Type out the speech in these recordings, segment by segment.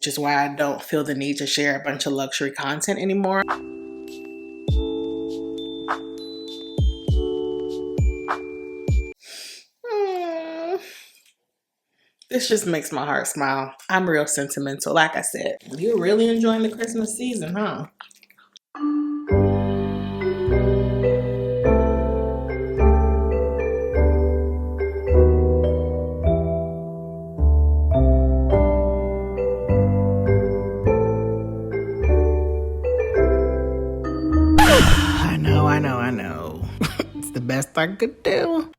which is why I don't feel the need to share a bunch of luxury content anymore. This just makes my heart smile. I'm real sentimental, like I said. You're really enjoying the Christmas season, huh? I know. It's the best I could do.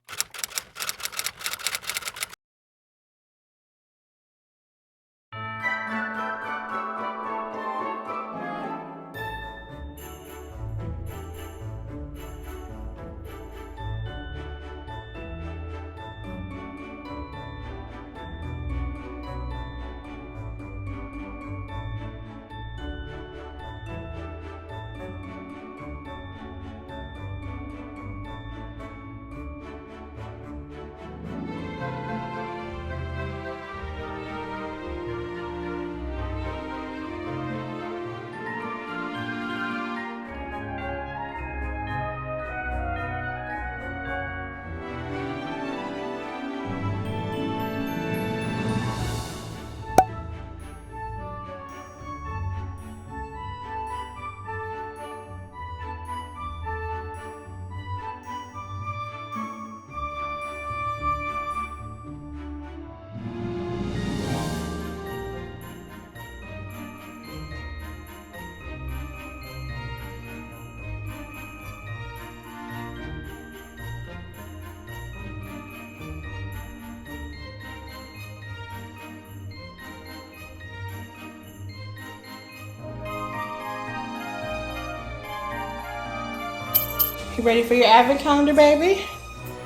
You ready for your advent calendar, baby?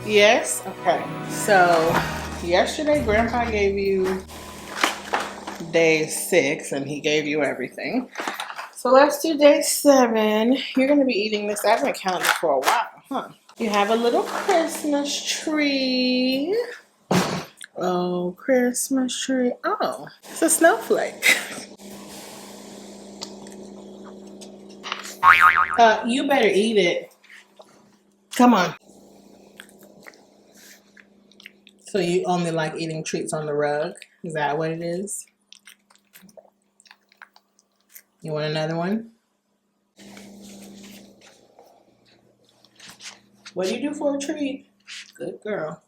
Yes? Okay. So, yesterday Grandpa gave you day 6 and he gave you everything. So let's do day 7. You're going to be eating this advent calendar for a while, huh? You have a little Christmas tree. Oh, Christmas tree. Oh, it's a snowflake. You better eat it. Come on. So you only like eating treats on the rug? Is that what it is? You want another one? What do you do for a treat? Good girl.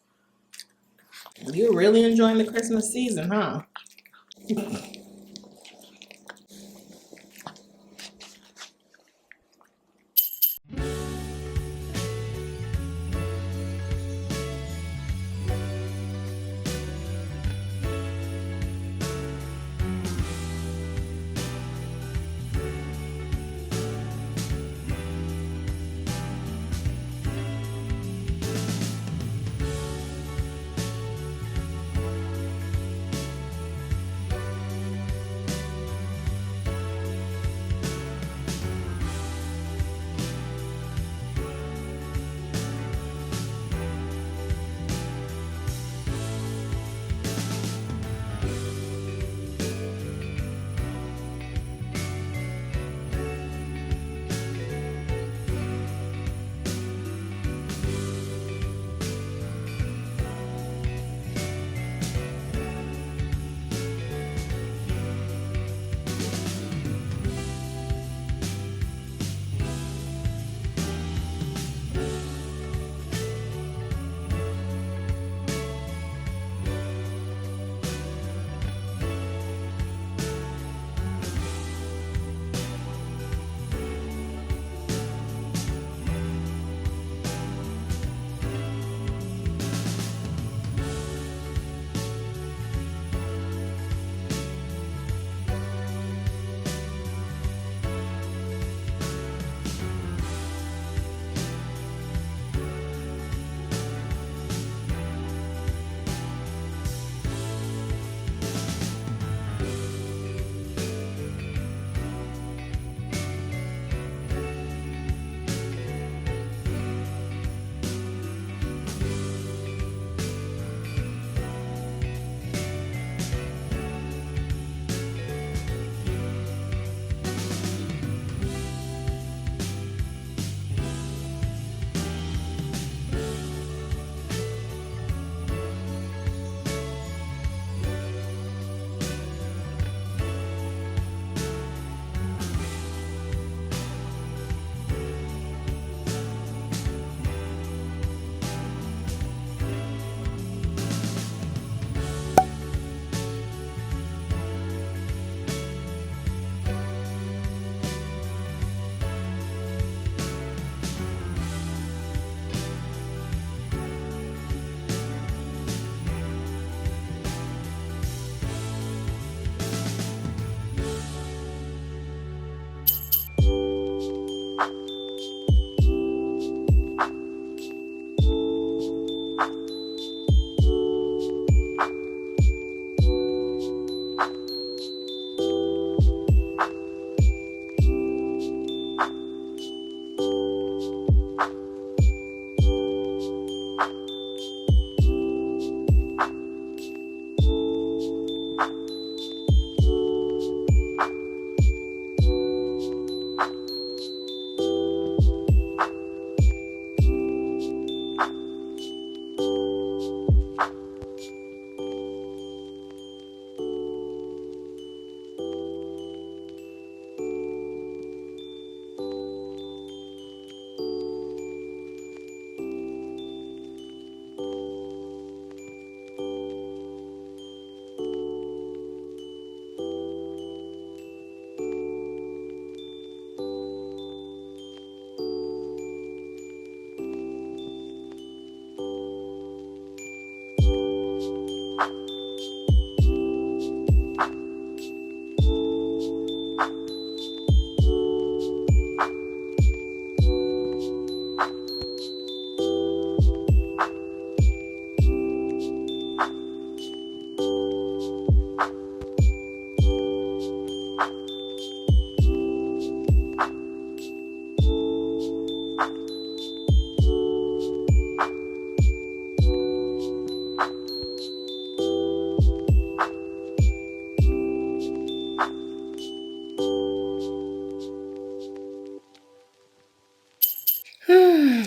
You're really enjoying the Christmas season, huh?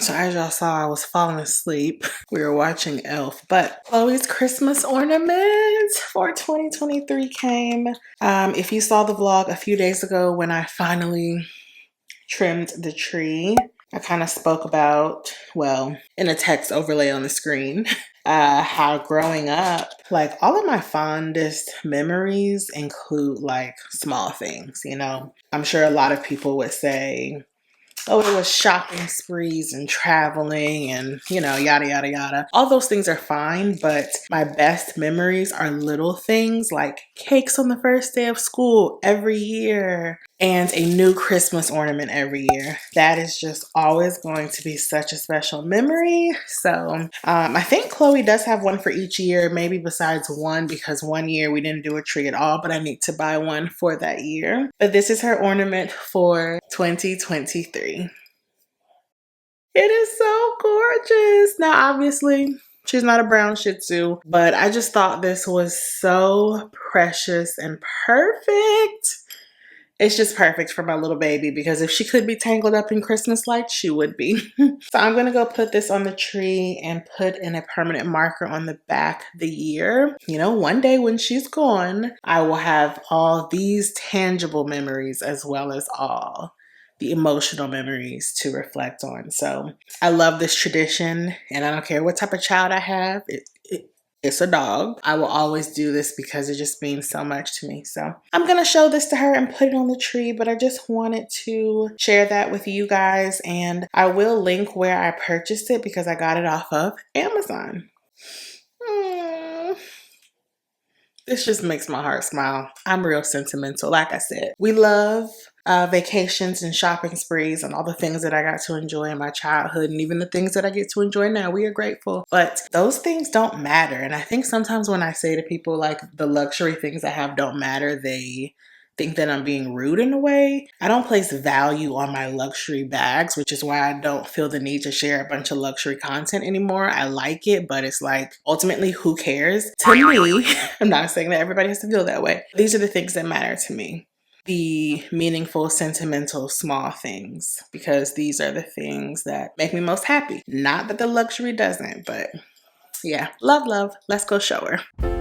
So as y'all saw, I was falling asleep. We were watching Elf, but Chloe's Christmas ornaments for 2023 came. If you saw the vlog a few days ago when I finally trimmed the tree, I kind of spoke about, well, in a text overlay on the screen, how growing up, like all of my fondest memories include like small things, you know? I'm sure a lot of people would say, oh, it was shopping sprees and traveling and, you know, yada, yada, yada. All those things are fine, but my best memories are little things like cakes on the first day of school every year and a new Christmas ornament every year. That is just always going to be such a special memory. So I think Chloe does have one for each year, maybe besides one, because one year we didn't do a tree at all, but I need to buy one for that year. But this is her ornament for 2023. It is so gorgeous. Now, obviously, she's not a brown Shih Tzu, but I just thought this was so precious and perfect. It's just perfect for my little baby because if she could be tangled up in Christmas lights, she would be. So I'm going to go put this on the tree and put in a permanent marker on the back the year. You know, one day when she's gone, I will have all these tangible memories as well as all the emotional memories to reflect on. So I love this tradition and I don't care what type of child I have. It's a dog. I will always do this because it just means so much to me. So I'm going to show this to her and put it on the tree, but I just wanted to share that with you guys. And I will link where I purchased it because I got it off of Amazon. This just makes my heart smile. I'm real sentimental. Like I said, we love vacations and shopping sprees and all the things that I got to enjoy in my childhood and even the things that I get to enjoy now. We are grateful, but those things don't matter. And I think sometimes when I say to people like the luxury things I have don't matter, they think that I'm being rude in a way. I don't place value on my luxury bags, which is why I don't feel the need to share a bunch of luxury content anymore. I like it, but it's like, ultimately, who cares? To me, I'm not saying that everybody has to feel that way. These are the things that matter to me. The meaningful, sentimental, small things, because these are the things that make me most happy. Not that the luxury doesn't, but yeah, love, love. Let's go show her.